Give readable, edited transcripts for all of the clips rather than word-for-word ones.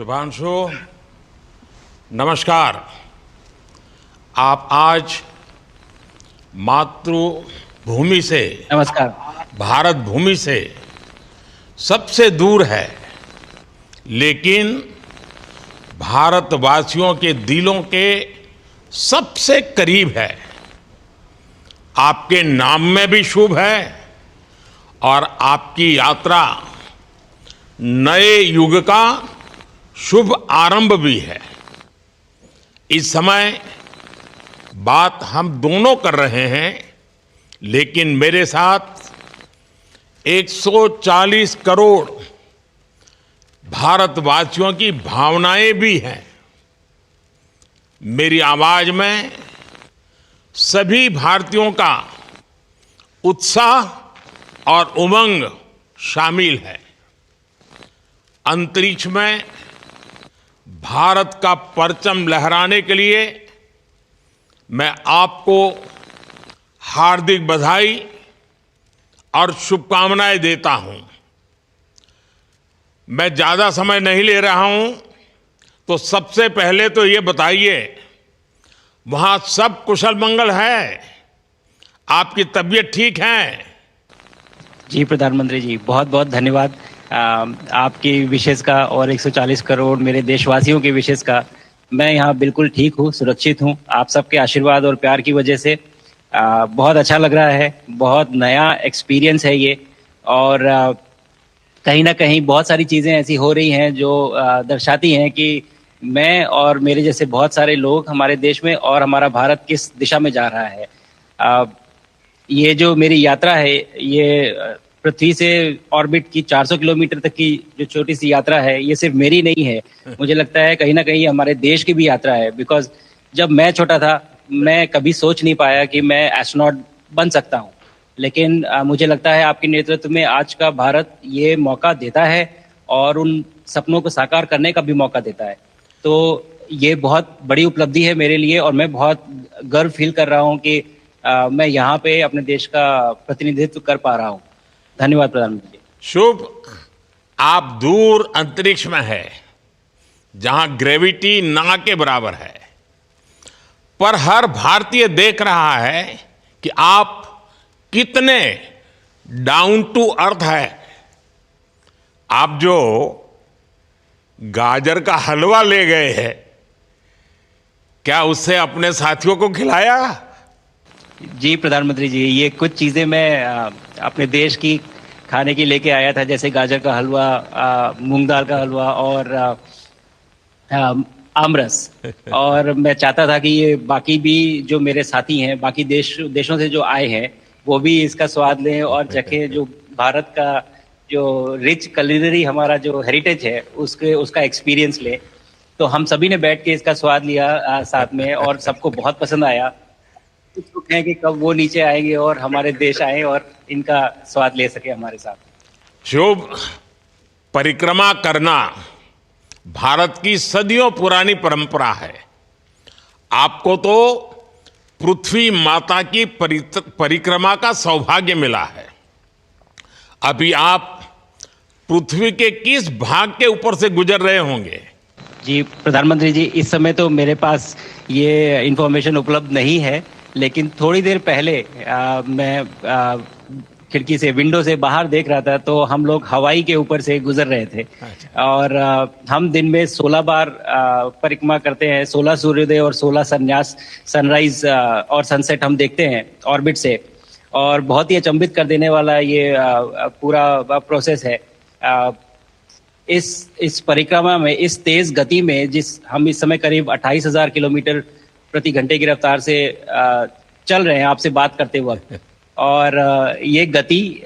शुभांशु, नमस्कार। आप आज मातृभूमि से, नमस्कार। भारत भूमि से सबसे दूर है, लेकिन भारतवासियों के दिलों के सबसे करीब है। आपके नाम में भी शुभ है और आपकी यात्रा नए युग का शुभ आरंभ भी है। इस समय बात हम दोनों कर रहे हैं, लेकिन मेरे साथ 140 करोड़ भारतवासियों की भावनाएं भी हैं। मेरी आवाज में सभी भारतीयों का उत्साह और उमंग शामिल है। अंतरिक्ष में भारत का परचम लहराने के लिए मैं आपको हार्दिक बधाई और शुभकामनाएं देता हूं। मैं ज्यादा समय नहीं ले रहा हूं, तो सबसे पहले तो ये बताइए, वहां सब कुशल मंगल है? आपकी तबीयत ठीक है? जी प्रधानमंत्री जी, बहुत बहुत धन्यवाद आपकी विशेष का और 140 करोड़ मेरे देशवासियों की विशेष का। मैं यहाँ बिल्कुल ठीक हूँ, सुरक्षित हूँ। आप सबके आशीर्वाद और प्यार की वजह से बहुत अच्छा लग रहा है। बहुत नया एक्सपीरियंस है ये, और कहीं ना कहीं बहुत सारी चीज़ें ऐसी हो रही हैं जो दर्शाती हैं कि मैं और मेरे जैसे बहुत सारे लोग हमारे देश में और हमारा भारत किस दिशा में जा रहा है। ये जो मेरी यात्रा है, ये पृथ्वी से ऑर्बिट की 400 किलोमीटर तक की जो छोटी सी यात्रा है, ये सिर्फ मेरी नहीं है। मुझे लगता है कहीं ना कहीं हमारे देश की भी यात्रा है। बिकॉज जब मैं छोटा था, मैं कभी सोच नहीं पाया कि मैं एस्ट्रोनॉट बन सकता हूँ, लेकिन मुझे लगता है आपके नेतृत्व में आज का भारत ये मौका देता है और उन सपनों को साकार करने का भी मौका देता है। तो ये बहुत बड़ी उपलब्धि है मेरे लिए, और मैं बहुत गर्व फील कर रहा हूँ कि मैं यहाँ पे अपने देश का प्रतिनिधित्व कर पा रहा हूँ। धन्यवाद प्रधानमंत्री जी। शुभ। आप दूर अंतरिक्ष में है, जहां ग्रेविटी ना के बराबर है, पर हर भारतीय देख रहा है कि आप कितने डाउन टू अर्थ है। आप जो गाजर का हलवा ले गए हैं, क्या उससे अपने साथियों को खिलाया? जी प्रधानमंत्री जी, ये कुछ चीज़ें मैं अपने देश की खाने की लेके आया था, जैसे गाजर का हलवा, मूंग दाल का हलवा और आमरस। और मैं चाहता था कि ये बाकी भी जो मेरे साथी हैं, बाकी देशों से जो आए हैं, वो भी इसका स्वाद लें और चखें। जो भारत का जो रिच कुलिनरी हमारा जो हेरिटेज है, उसका एक्सपीरियंस लें। तो हम सभी ने बैठ के इसका स्वाद लिया साथ में, और सबको बहुत पसंद आया। कुछ लोग हैं कि कब वो नीचे आएंगे और हमारे देश आए और इनका स्वाद ले सके हमारे साथ। शुभ। परिक्रमा करना भारत की सदियों पुरानी परंपरा है। आपको तो पृथ्वी माता की परिक्रमा का सौभाग्य मिला है। अभी आप पृथ्वी के किस भाग के ऊपर से गुजर रहे होंगे? जी प्रधानमंत्री जी, इस समय तो मेरे पास ये इंफॉर्मेशन उपलब्ध नहीं है, लेकिन थोड़ी देर पहले मैं खिड़की से, विंडो से बाहर देख रहा था, तो हम लोग हवाई के ऊपर से गुजर रहे थे। और हम दिन में 16 बार परिक्रमा करते हैं। 16 सूर्योदय और 16 संन्यास, सनराइज और सनसेट हम देखते हैं ऑर्बिट से। और बहुत ही अचंभित कर देने वाला ये पूरा प्रोसेस है। इस परिक्रमा में, इस तेज गति में, हम इस समय करीब 28,000 किलोमीटर प्रति घंटे की रफ्तार से चल रहे हैं आपसे बात करते वक्त। और ये गति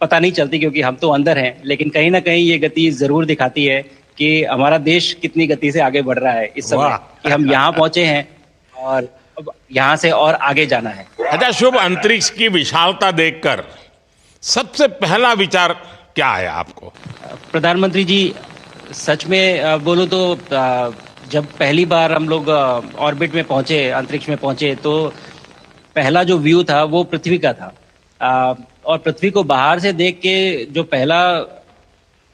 पता नहीं चलती क्योंकि हम तो अंदर हैं, लेकिन कहीं ना कहीं ये गति जरूर दिखाती है कि हमारा देश कितनी गति से आगे बढ़ रहा है इस समय, कि हम यहाँ पहुंचे हैं और अब यहाँ से और आगे जाना है। अच्छा शुभ, अंतरिक्ष की विशालता देखकर सबसे पहला विचार क्या है आपको? प्रधानमंत्री जी, सच में बोलो तो जब पहली बार हम लोग ऑर्बिट में पहुंचे, अंतरिक्ष में पहुंचे, तो पहला जो व्यू था वो पृथ्वी का था। और पृथ्वी को बाहर से देख के जो पहला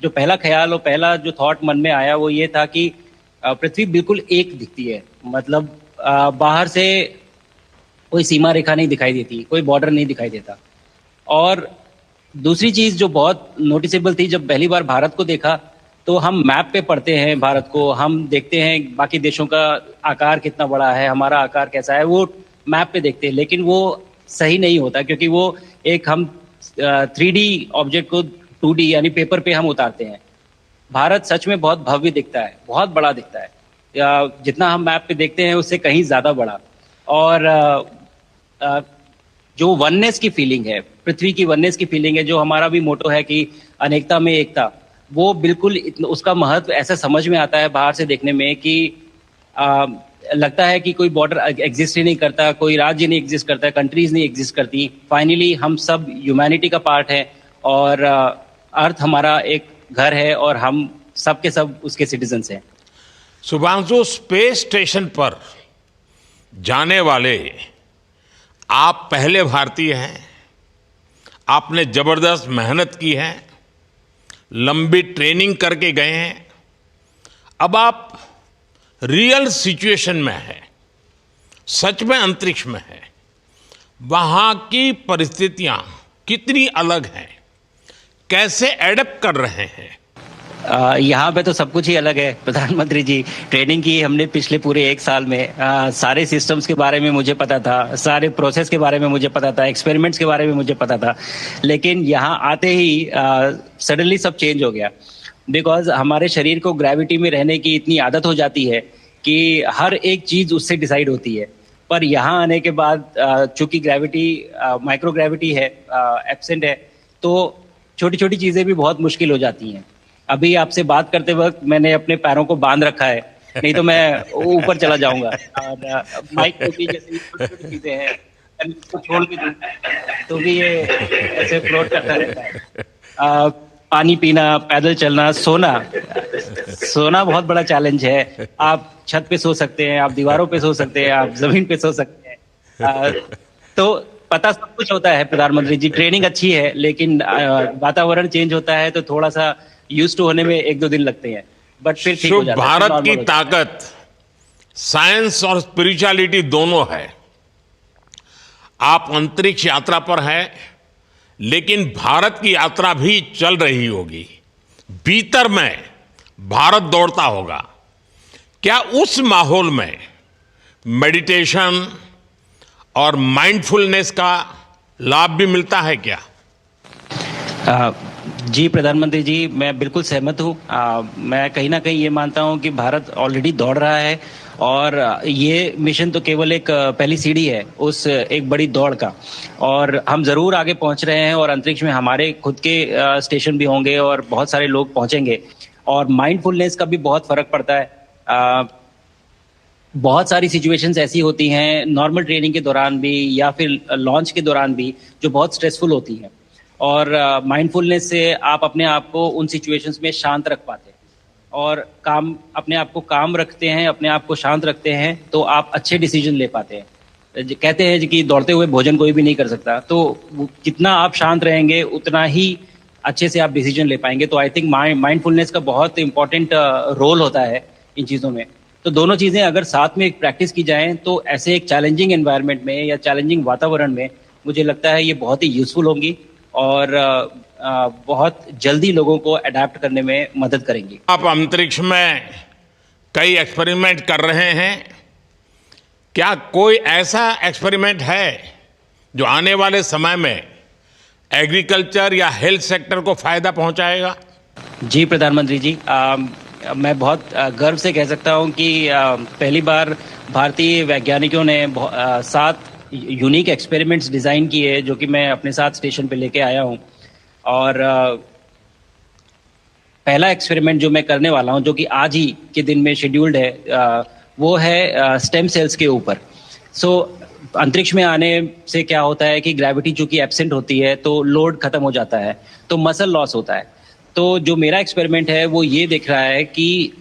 जो पहला ख्याल और पहला जो थॉट मन में आया वो ये था कि पृथ्वी बिल्कुल एक दिखती है। मतलब बाहर से कोई सीमा रेखा नहीं दिखाई देती, कोई बॉर्डर नहीं दिखाई देता। और दूसरी चीज जो बहुत नोटिसेबल थी, जब पहली बार भारत को देखा तो हम मैप पे पढ़ते हैं भारत को, हम देखते हैं बाकी देशों का आकार कितना बड़ा है, हमारा आकार कैसा है, वो मैप पे देखते हैं। लेकिन वो सही नहीं होता, क्योंकि वो एक हम 3D ऑब्जेक्ट को 2D यानी पेपर पे हम उतारते हैं। भारत सच में बहुत भव्य दिखता है, बहुत बड़ा दिखता है, जितना हम मैप पे देखते हैं उससे कहीं ज्यादा बड़ा। और जो वननेस की फीलिंग है, पृथ्वी की वननेस की फीलिंग है, जो हमारा भी मोटो है कि अनेकता में एकता, वो बिल्कुल उसका महत्व ऐसा समझ में आता है बाहर से देखने में कि लगता है कि कोई बॉर्डर एग्जिस्ट ही नहीं करता, कोई राज्य नहीं एग्जिस्ट करता, कंट्रीज नहीं एग्जिस्ट करती। फाइनली हम सब ह्यूमैनिटी का पार्ट है और अर्थ हमारा एक घर है और हम सब के सब उसके सिटीजन्स हैं। शुभांशु, स्पेस स्टेशन पर जाने वाले आप पहले भारतीय हैं। आपने जबरदस्त मेहनत की है, लंबी ट्रेनिंग करके गए हैं। अब आप रियल सिचुएशन में है, सच में अंतरिक्ष में है। वहां की परिस्थितियां कितनी अलग हैं, कैसे एडप्ट कर रहे हैं? यहाँ पे तो सब कुछ ही अलग है प्रधानमंत्री जी। ट्रेनिंग की हमने पिछले पूरे 1 साल में, सारे सिस्टम्स के बारे में मुझे पता था, सारे प्रोसेस के बारे में मुझे पता था, एक्सपेरिमेंट्स के बारे में मुझे पता था। लेकिन यहाँ आते ही सडनली सब चेंज हो गया, बिकॉज हमारे शरीर को ग्रेविटी में रहने की इतनी आदत हो जाती है कि हर एक चीज उससे डिसाइड होती है। पर यहाँ आने के बाद चूंकि ग्रेविटी माइक्रो ग्रेविटी है, एब्सेंट है, तो छोटी छोटी चीजें भी बहुत मुश्किल हो जाती हैं। अभी आपसे बात करते वक्त मैंने अपने पैरों को बांध रखा है, नहीं तो मैं ऊपर चला जाऊंगा। और माइक पे भी जैसे छोटी छोटी चीजें हैं, इसको छोड़ भी दूं तो भी ये ऐसे फ्लोट करता रहता है। पानी पीना, पैदल चलना, सोना बहुत बड़ा चैलेंज है। आप छत पे सो सकते हैं, आप दीवारों पे सो सकते हैं, आप जमीन पे सो सकते हैं। तो पता सब कुछ होता है प्रधानमंत्री जी, ट्रेनिंग अच्छी है, लेकिन वातावरण चेंज होता है तो थोड़ा सा यूज टू होने में 1-2 दिन लगते हैं, बट फिर ठीक हो जाता है। भारत की ताकत साइंस और स्पिरिचुअलिटी दोनों है। आप अंतरिक्ष यात्रा पर हैं, लेकिन भारत की यात्रा भी चल रही होगी। भीतर में भारत दौड़ता होगा। क्या उस माहौल में मेडिटेशन और माइंडफुलनेस का लाभ भी मिलता है क्या? जी प्रधानमंत्री जी, मैं बिल्कुल सहमत हूँ। मैं कहीं ना कहीं ये मानता हूँ कि भारत ऑलरेडी दौड़ रहा है और ये मिशन तो केवल एक पहली सीढ़ी है उस एक बड़ी दौड़ का। और हम जरूर आगे पहुंच रहे हैं और अंतरिक्ष में हमारे खुद के स्टेशन भी होंगे और बहुत सारे लोग पहुंचेंगे। और माइंडफुलनेस का भी बहुत फर्क पड़ता है। बहुत सारी सिचुएशंस ऐसी होती हैं नॉर्मल ट्रेनिंग के दौरान भी या फिर लॉन्च के दौरान भी, जो बहुत स्ट्रेसफुल होती हैं। और माइंडफुलनेस से आप अपने आप को उन सिचुएशंस में शांत रख पाते हैं और अपने आप को काम रखते हैं, अपने आप को शांत रखते हैं, तो आप अच्छे डिसीजन ले पाते हैं। कहते हैं कि दौड़ते हुए भोजन कोई भी नहीं कर सकता, तो जितना आप शांत रहेंगे उतना ही अच्छे से आप डिसीजन ले पाएंगे। तो आई थिंक माइंडफुलनेस का बहुत इंपॉर्टेंट रोल होता है इन चीज़ों में। तो दोनों चीज़ें अगर साथ में प्रैक्टिस की जाएं तो ऐसे एक चैलेंजिंग एनवायरनमेंट में या चैलेंजिंग वातावरण में मुझे लगता है ये बहुत ही यूजफुल होंगी और बहुत जल्दी लोगों को अडेप्ट करने में मदद करेंगी। आप अंतरिक्ष में कई एक्सपेरिमेंट कर रहे हैं। क्या कोई ऐसा एक्सपेरिमेंट है जो आने वाले समय में एग्रीकल्चर या हेल्थ सेक्टर को फायदा पहुंचाएगा? जी प्रधानमंत्री जी, मैं बहुत गर्व से कह सकता हूं कि पहली बार भारतीय वैज्ञानिकों ने 7 यूनिक एक्सपेरिमेंट्स डिज़ाइन किए, जो कि मैं अपने साथ स्टेशन पे लेके आया हूं। और पहला एक्सपेरिमेंट जो मैं करने वाला हूं, जो कि आज ही के दिन में शेड्यूल्ड है, वो है स्टेम सेल्स के ऊपर। सो अंतरिक्ष में आने से क्या होता है कि ग्रेविटी चूंकि एब्सेंट होती है तो लोड खत्म हो जाता है, तो मसल लॉस होता है। तो जो मेरा एक्सपेरिमेंट है वो ये देख रहा है कि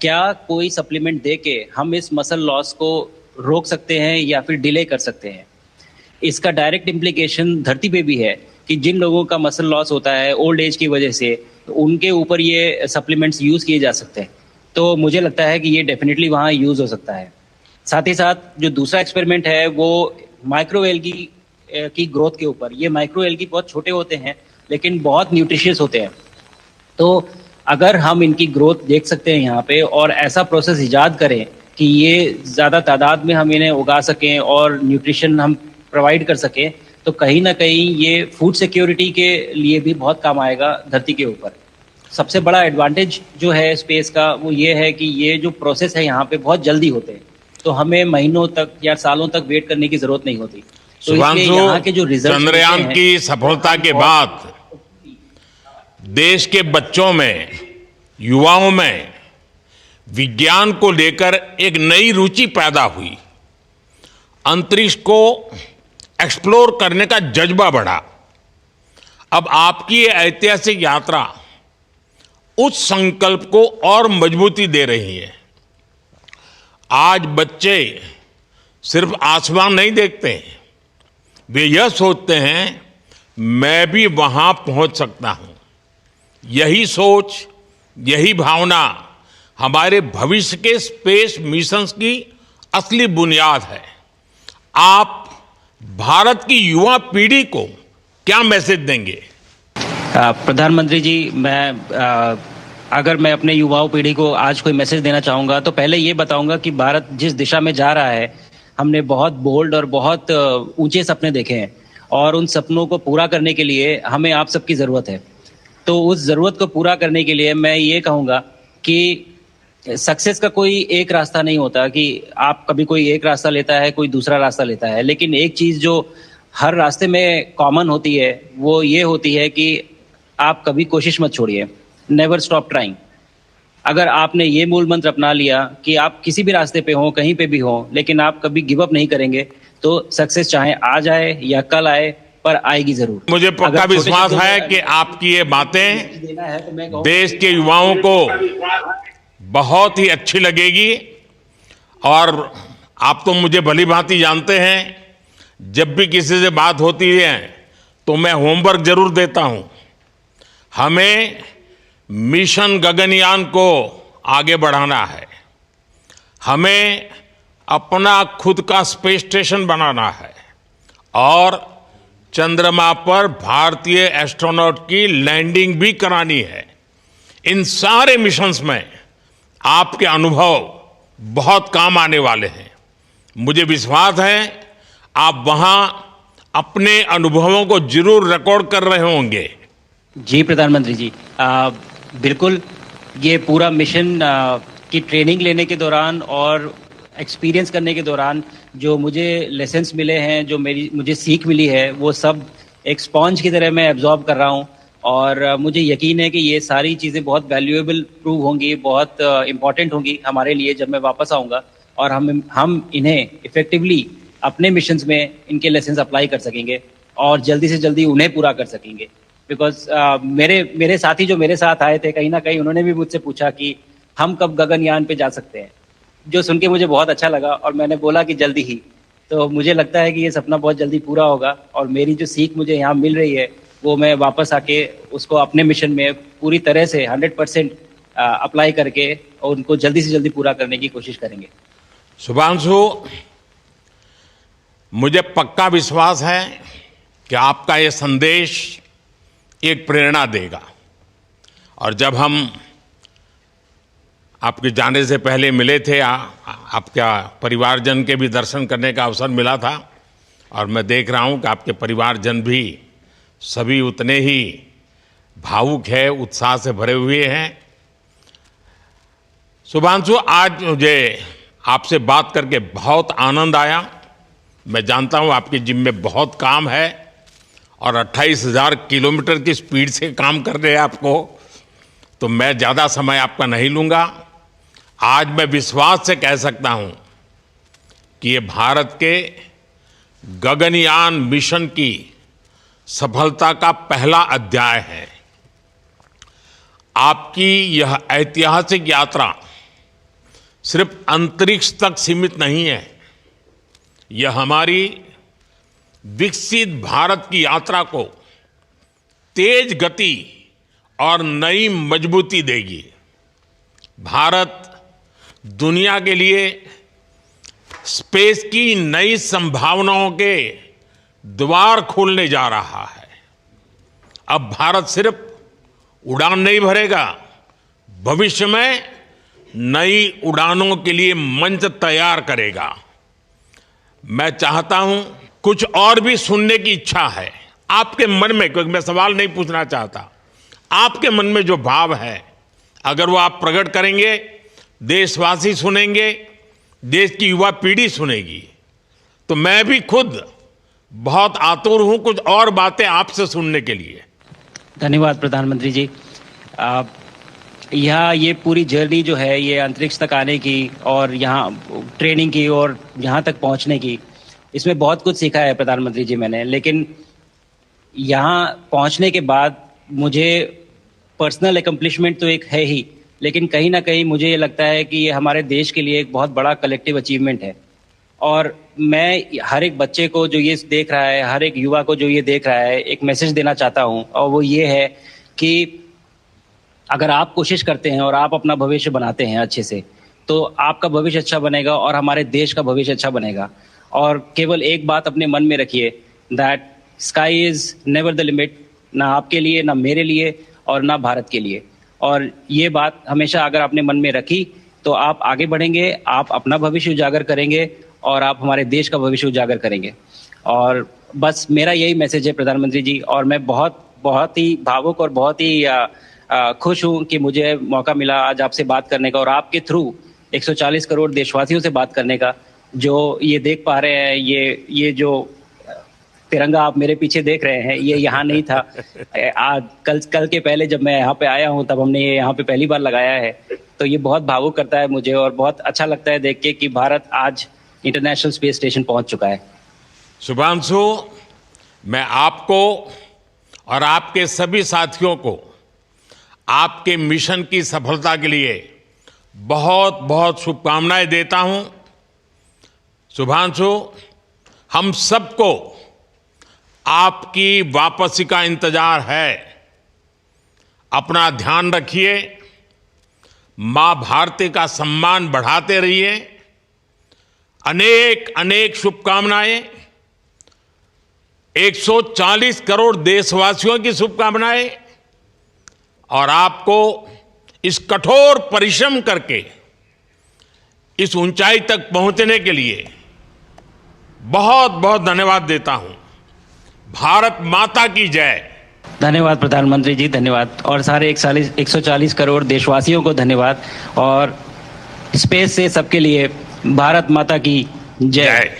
क्या कोई सप्लीमेंट दे के हम इस मसल लॉस को रोक सकते हैं या फिर डिले कर सकते हैं। इसका डायरेक्ट इम्प्लीकेशन धरती पे भी है कि जिन लोगों का मसल लॉस होता है ओल्ड एज की वजह से, तो उनके ऊपर ये सप्लीमेंट्स यूज़ किए जा सकते हैं। तो मुझे लगता है कि ये डेफिनेटली वहाँ यूज़ हो सकता है। साथ ही साथ जो दूसरा एक्सपेरिमेंट है वो माइक्रो एल्गी की ग्रोथ के ऊपर। ये माइक्रो एल्गी बहुत छोटे होते हैं लेकिन बहुत न्यूट्रिशियस होते हैं। तो अगर हम इनकी ग्रोथ देख सकते हैं यहाँ पे और ऐसा प्रोसेस इजाद करें कि ये ज़्यादा तादाद में हम इन्हें उगा सकें और न्यूट्रिशन हम प्रोवाइड कर सकें, तो कहीं ना कहीं ये फूड सिक्योरिटी के लिए भी बहुत काम आएगा धरती के ऊपर। सबसे बड़ा एडवांटेज जो है स्पेस का वो ये है कि ये जो प्रोसेस है यहाँ पे बहुत जल्दी होते हैं, तो हमें महीनों तक या सालों तक वेट करने की जरूरत नहीं होती। तो इसलिए यहाँ के जो रिजल्ट चंद्रयान की सफलता के बाद देश के बच्चों में, युवाओं में विज्ञान को लेकर एक नई रुचि पैदा हुई। अंतरिक्ष को एक्सप्लोर करने का जज्बा बढ़ा। अब आपकी ये ऐतिहासिक यात्रा उस संकल्प को और मजबूती दे रही है। आज बच्चे सिर्फ आसमान नहीं देखते, वे यह सोचते हैं मैं भी वहां पहुंच सकता हूं। यही सोच, यही भावना हमारे भविष्य के स्पेस मिशंस की असली बुनियाद है। आप भारत की युवा पीढ़ी को क्या मैसेज देंगे? प्रधानमंत्री जी, अगर मैं अपने युवाओं पीढ़ी को आज कोई मैसेज देना चाहूँगा तो पहले ये बताऊँगा कि भारत जिस दिशा में जा रहा है, हमने बहुत बोल्ड और बहुत ऊंचे सपने देखे हैं और उन सपनों को पूरा करने के लिए हमें आप सबकी ज़रूरत है। तो उस ज़रूरत को पूरा करने के लिए मैं ये कहूँगा कि सक्सेस का कोई एक रास्ता नहीं होता कि आप कभी कोई एक रास्ता लेता है, कोई दूसरा रास्ता लेता है, लेकिन एक चीज़ जो हर रास्ते में कॉमन होती है वो ये होती है कि आप कभी कोशिश मत छोड़िए, नेवर स्टॉप ट्राइंग। अगर आपने ये मूल मंत्र अपना लिया कि आप किसी भी रास्ते पे हो, कहीं पे भी हो, लेकिन आप कभी गिव अप नहीं करेंगे, तो सक्सेस चाहे आज आए या कल आए पर आएगी जरूर। मुझे पक्का विश्वास है कि आपकी ये बातें देश के युवाओं को बहुत ही अच्छी लगेगी। और आप तो मुझे भली भांति जानते हैं, जब भी किसी से बात होती है तो मैं होमवर्क जरूर देता हूं। हमें मिशन गगनयान को आगे बढ़ाना है, हमें अपना खुद का स्पेस स्टेशन बनाना है और चंद्रमा पर भारतीय एस्ट्रोनॉट की लैंडिंग भी करानी है। इन सारे मिशंस में आपके अनुभव बहुत काम आने वाले हैं। मुझे विश्वास है आप वहां अपने अनुभवों को जरूर रिकॉर्ड कर रहे होंगे। जी प्रधानमंत्री जी, बिल्कुल। ये पूरा मिशन की ट्रेनिंग लेने के दौरान और एक्सपीरियंस करने के दौरान जो मुझे लेसन्स मिले हैं, जो मुझे सीख मिली है, वो सब एक स्पॉन्ज की तरह मैं एब्जॉर्ब कर रहा हूँ और मुझे यकीन है कि ये सारी चीज़ें बहुत वैल्यूएबल प्रूव होंगी, बहुत इम्पॉर्टेंट होंगी हमारे लिए जब मैं वापस आऊँगा और हम इन्हें इफेक्टिवली अपने मिशंस में इनके लेसन्स अप्लाई कर सकेंगे और जल्दी से जल्दी उन्हें पूरा कर सकेंगे। बिकॉज मेरे साथी जो मेरे साथ आए थे, कहीं ना कहीं उन्होंने भी मुझसे पूछा कि हम कब गगनयान पे जा सकते हैं, जो सुन के मुझे बहुत अच्छा लगा और मैंने बोला कि जल्दी ही। तो मुझे लगता है कि ये सपना बहुत जल्दी पूरा होगा और मेरी जो सीख मुझे यहाँ मिल रही है वो मैं वापस आके उसको अपने मिशन में पूरी तरह से 100% अप्लाई करके और उनको जल्दी से जल्दी पूरा करने की कोशिश करेंगे। शुभांशु, मुझे पक्का विश्वास है कि आपका ये संदेश एक प्रेरणा देगा। और जब हम आपके जाने से पहले मिले थे, आपका परिवारजन के भी दर्शन करने का अवसर मिला था और मैं देख रहा हूं कि आपके परिवारजन भी सभी उतने ही भावुक है, उत्साह से भरे हुए हैं। शुभांशु, आज मुझे आपसे बात करके बहुत आनंद आया। मैं जानता हूं आपकी जिम में बहुत काम है और 28,000 किलोमीटर की स्पीड से काम कर रहे हैं आपको, तो मैं ज़्यादा समय आपका नहीं लूँगा। आज मैं विश्वास से कह सकता हूं कि ये भारत के गगनयान मिशन की सफलता का पहला अध्याय है। आपकी यह ऐतिहासिक यात्रा सिर्फ अंतरिक्ष तक सीमित नहीं है, यह हमारी विकसित भारत की यात्रा को तेज गति और नई मजबूती देगी। भारत दुनिया के लिए स्पेस की नई संभावनाओं के द्वार खोलने जा रहा है। अब भारत सिर्फ उड़ान नहीं भरेगा, भविष्य में नई उड़ानों के लिए मंच तैयार करेगा। मैं चाहता हूं, कुछ और भी सुनने की इच्छा है आपके मन में, क्योंकि मैं सवाल नहीं पूछना चाहता, आपके मन में जो भाव है अगर वो आप प्रकट करेंगे, देशवासी सुनेंगे, देश की युवा पीढ़ी सुनेगी, तो मैं भी खुद बहुत आतुर हूं कुछ और बातें आपसे सुनने के लिए। धन्यवाद प्रधानमंत्री जी। यहाँ ये पूरी जर्नी जो है, ये अंतरिक्ष तक आने की और यहाँ ट्रेनिंग की और यहाँ तक पहुँचने की, इसमें बहुत कुछ सीखा है प्रधानमंत्री जी मैंने। लेकिन यहाँ पहुँचने के बाद मुझे पर्सनल एकम्प्लिशमेंट तो एक है ही, लेकिन कहीं ना कहीं मुझे ये लगता है कि ये हमारे देश के लिए एक बहुत बड़ा कलेक्टिव अचीवमेंट है। और मैं हर एक बच्चे को जो ये देख रहा है, हर एक युवा को जो ये देख रहा है, एक मैसेज देना चाहता हूँ, और वो ये है कि अगर आप कोशिश करते हैं और आप अपना भविष्य बनाते हैं अच्छे से, तो आपका भविष्य अच्छा बनेगा और हमारे देश का भविष्य अच्छा बनेगा। और केवल एक बात अपने मन में रखिए, that sky is never the limit, ना आपके लिए, ना मेरे लिए और ना भारत के लिए। और ये बात हमेशा अगर आपने मन में रखी तो आप आगे बढ़ेंगे, आप अपना भविष्य उजागर करेंगे और आप हमारे देश का भविष्य उजागर करेंगे। और बस मेरा यही मैसेज है प्रधानमंत्री जी। और मैं बहुत ही भावुक और बहुत ही खुश हूं कि मुझे मौका मिला आज आपसे बात करने का और आपके थ्रू 140 करोड़ देशवासियों से बात करने का। जो ये देख पा रहे हैं, ये जो तिरंगा आप मेरे पीछे देख रहे हैं, ये यहाँ नहीं था। आज कल के पहले जब मैं यहाँ पे आया हूँ, तब हमने ये यहाँ पे पहली बार लगाया है। तो ये बहुत भावुक करता है मुझे और बहुत अच्छा लगता है देख के कि भारत आज इंटरनेशनल स्पेस स्टेशन पहुंच चुका है। शुभांशु, मैं आपको और आपके सभी साथियों को आपके मिशन की सफलता के लिए बहुत बहुत शुभकामनाएं देता हूं। शुभांशु, हम सबको आपकी वापसी का इंतजार है। अपना ध्यान रखिए, मां भारती का सम्मान बढ़ाते रहिए। अनेक अनेक शुभकामनाएं, 140 करोड़ देशवासियों की शुभकामनाएं, और आपको इस कठोर परिश्रम करके इस ऊंचाई तक पहुंचने के लिए बहुत बहुत धन्यवाद देता हूं। भारत माता की जय। धन्यवाद प्रधानमंत्री जी, धन्यवाद। और सारे 140 करोड़ देशवासियों को धन्यवाद। और स्पेस से सबके लिए भारत माता की जय।